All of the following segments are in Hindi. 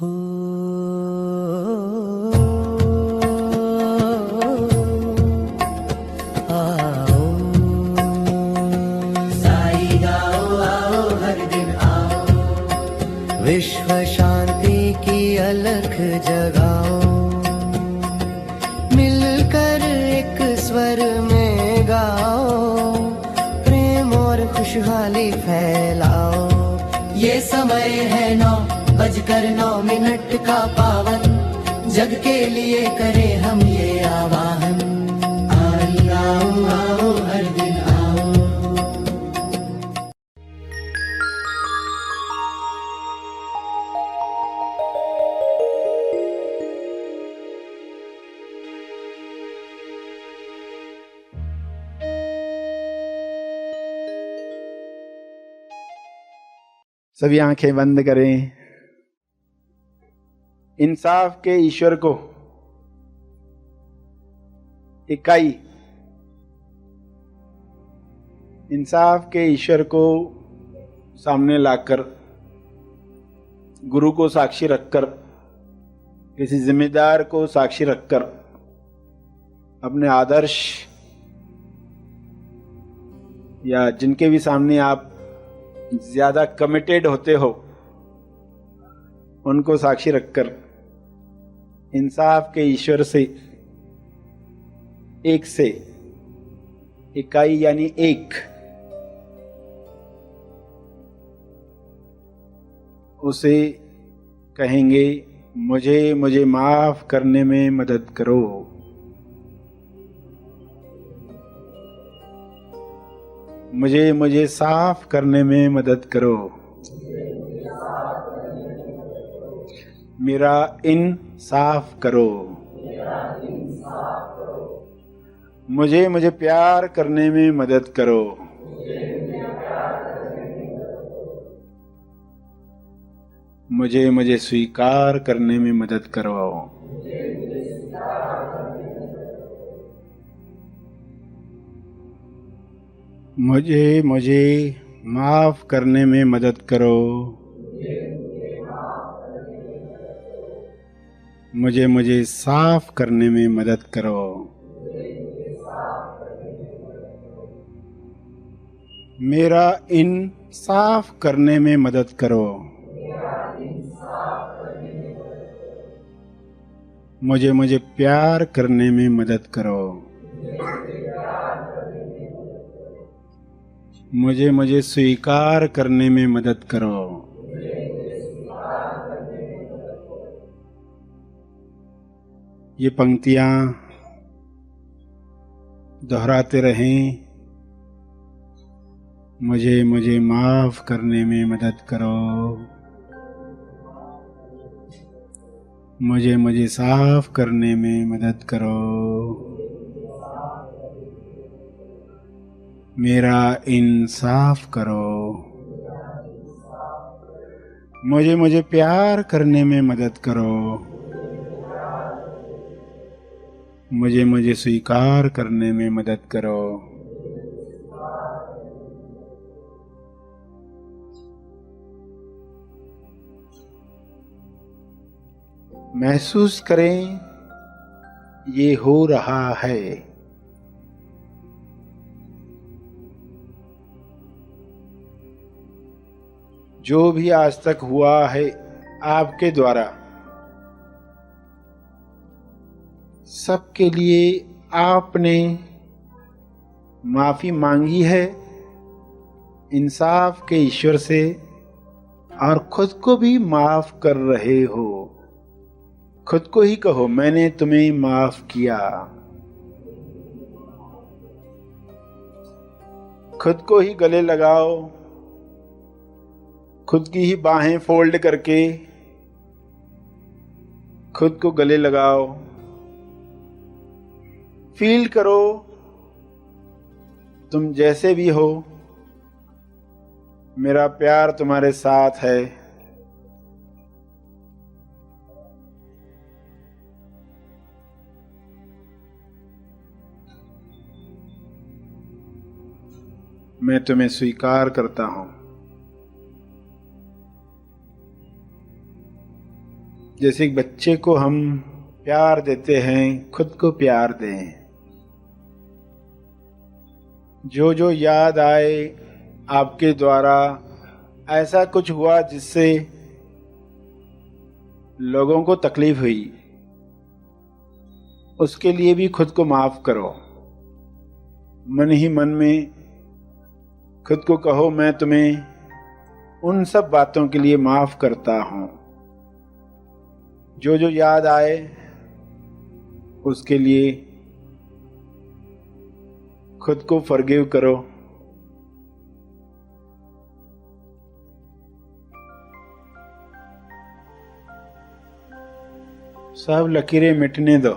विश्व शांति की अलख जगाओ, मिलकर एक स्वर में गाओ, प्रेम और खुशहाली फैलाओ। ये समय है 9:09 का पावन, जग के लिए करें हम ये आवाहन। आओ आओ हर दिन आओ। सभी आंखें बंद करें। इंसाफ के ईश्वर को इकाई, इंसाफ के ईश्वर को सामने लाकर, गुरु को साक्षी रखकर, किसी जिम्मेदार को साक्षी रखकर, अपने आदर्श या जिनके भी सामने आप ज्यादा कमिटेड होते हो उनको साक्षी रखकर इंसाफ के ईश्वर से एक से, इकाई यानी एक, उसे कहेंगे मुझे माफ करने में मदद करो। मुझे साफ करने में मदद करो। मेरा इन साफ करो। मुझे प्यार करने में मदद करो। मुझे स्वीकार करने में मदद करो। मुझे माफ करने में मदद करो। मुझे साफ करने में मदद करो। मेरा इन साफ करने में मदद करो। मुझे प्यार करने में मदद करो। मुझे स्वीकार करने में मदद करो। ये पंक्तियां दोहराते रहें। मुझे माफ करने में मदद करो। मुझे साफ करने में मदद करो। मेरा इंसाफ करो। मुझे प्यार करने में मदद करो। मुझे स्वीकार करने में मदद करो। महसूस करें ये हो रहा है। जो भी आज तक हुआ है आपके द्वारा, सबके लिए आपने माफी मांगी है इंसाफ के ईश्वर से, और खुद को भी माफ कर रहे हो। खुद को ही कहो, मैंने तुम्हें माफ किया। खुद को ही गले लगाओ, खुद की ही बाहें फोल्ड करके खुद को गले लगाओ। फील करो तुम जैसे भी हो, मेरा प्यार तुम्हारे साथ है। मैं तुम्हें स्वीकार करता हूं। जैसे एक बच्चे को हम प्यार देते हैं, खुद को प्यार दें। जो जो याद आए आपके द्वारा, ऐसा कुछ हुआ जिससे लोगों को तकलीफ हुई, उसके लिए भी खुद को माफ करो। मन ही मन में खुद को कहो, मैं तुम्हें उन सब बातों के लिए माफ करता हूं। जो जो याद आए उसके लिए खुद को फॉरगिव करो। सब लकीरें मिटने दो।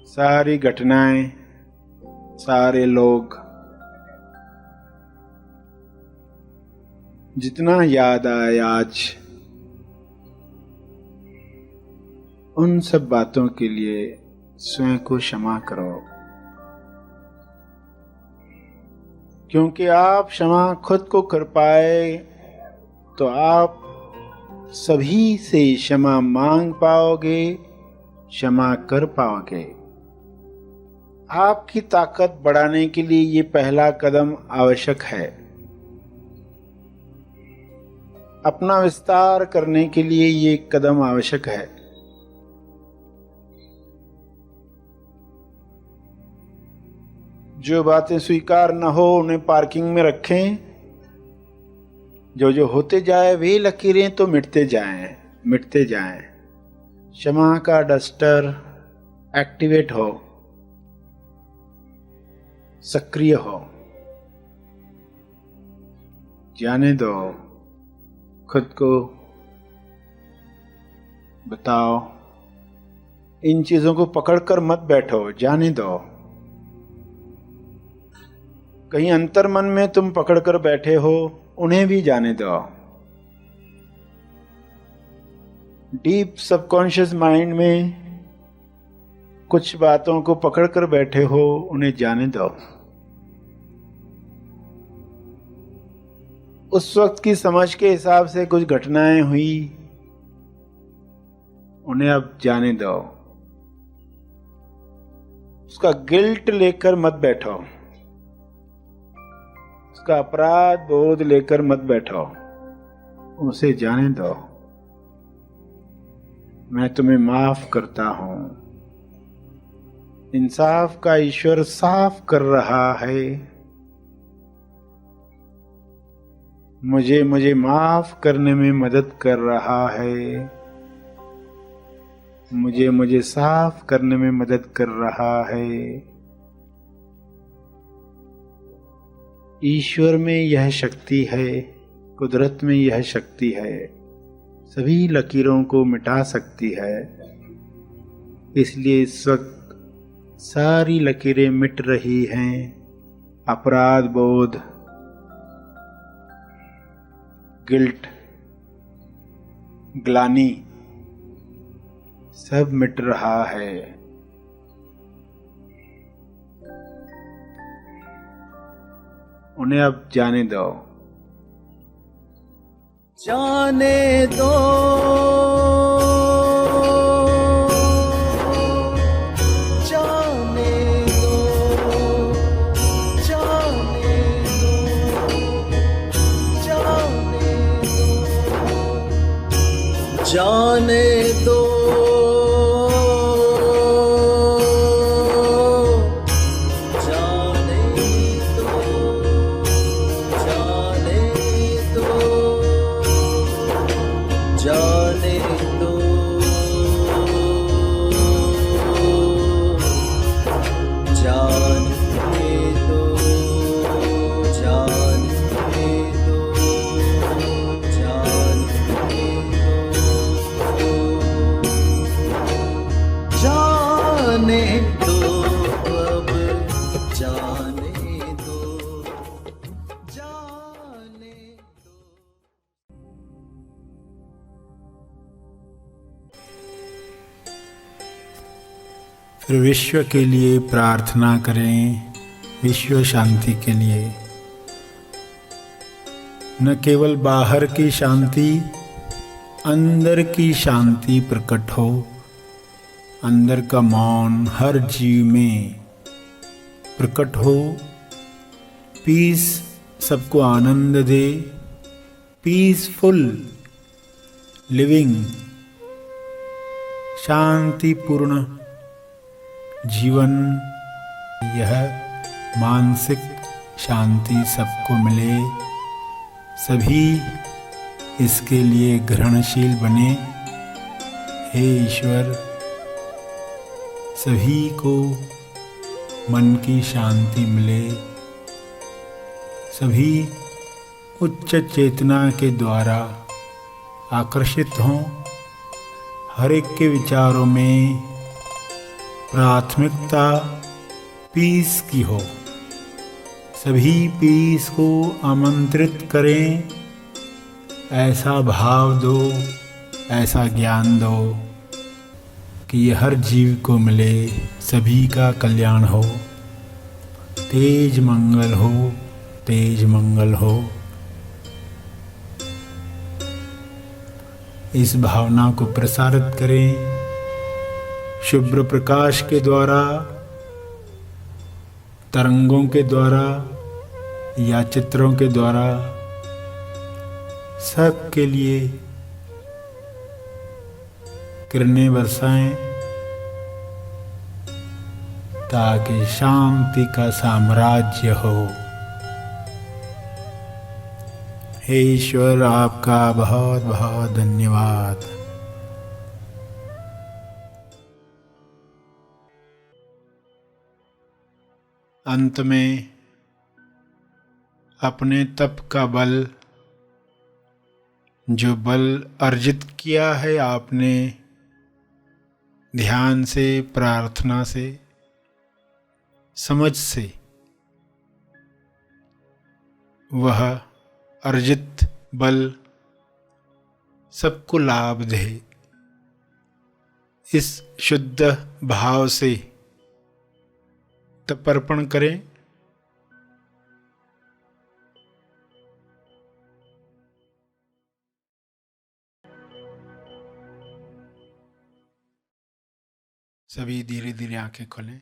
सारी घटनाएं, सारे लोग, जितना याद आए आज, उन सब बातों के लिए स्वयं को क्षमा करो। क्योंकि आप क्षमा खुद को कर पाए तो आप सभी से क्षमा मांग पाओगे, क्षमा कर पाओगे। आपकी ताकत बढ़ाने के लिए ये पहला कदम आवश्यक है। अपना विस्तार करने के लिए ये कदम आवश्यक है। जो बातें स्वीकार न हो उन्हें पार्किंग में रखें। जो जो होते जाए वे लकीरें तो मिटते जाएं, मिटते जाएं। क्षमा का डस्टर एक्टिवेट हो, सक्रिय हो। जाने दो, खुद को बताओ, इन चीजों को पकड़कर मत बैठो, जाने दो। कहीं अंतर मन में तुम पकड़कर बैठे हो, उन्हें भी जाने दो। डीप सबकॉन्शियस माइंड में कुछ बातों को पकड़कर बैठे हो, उन्हें जाने दो। उस वक्त की समझ के हिसाब से कुछ घटनाएं हुई, उन्हें अब जाने दो। उसका गिल्ट लेकर मत बैठो, उसका अपराध बोध लेकर मत बैठो, उसे जाने दो। मैं तुम्हें माफ करता हूं। इंसाफ का ईश्वर साफ कर रहा है। मुझे माफ करने में मदद कर रहा है। मुझे साफ करने में मदद कर रहा है। ईश्वर में यह शक्ति है, कुदरत में यह शक्ति है, सभी लकीरों को मिटा सकती है। इसलिए इस वक्त सारी लकीरें मिट रही हैं। अपराध बोध, गिल्ट, ग्लानि सब मिट रहा है। उन्हें अब जाने दो। जाने दो, जाने दो, जाने दो, जाने दो, जाने दो, जाने दो, जाने दो, जाने दो, अब जाने दो, जाने दो। फिर विश्व के लिए प्रार्थना करें, विश्व शांति के लिए। न केवल बाहर की शांति, अंदर की शांति प्रकट हो। अंदर का मौन हर जीव में प्रकट हो। पीस सबको आनंद दे। पीसफुल लिविंग, शांतिपूर्ण जीवन, यह मानसिक शांति सबको मिले। सभी इसके लिए ग्रहणशील बने। हे ईश्वर, सभी को मन की शांति मिले। सभी उच्च चेतना के द्वारा आकर्षित हों। हर एक के विचारों में प्राथमिकता पीस की हो। सभी पीस को आमंत्रित करें। ऐसा भाव दो, ऐसा ज्ञान दो कि हर जीव को मिले, सभी का कल्याण हो। तेज मंगल हो, तेज मंगल हो। इस भावना को प्रसारित करें शुभ्र प्रकाश के द्वारा, तरंगों के द्वारा या चित्रों के द्वारा। सबके लिए किरणें बरसाएं ताकि शांति का साम्राज्य हो। हे ईश्वर, आपका बहुत बहुत धन्यवाद। अंत में अपने तप का बल, जो बल अर्जित किया है आपने ध्यान से, प्रार्थना से, समझ से, वह अर्जित बल सबको लाभ दे। इस शुद्ध भाव से तर्पण करें। सभी धीरे धीरे आंखें खोलें।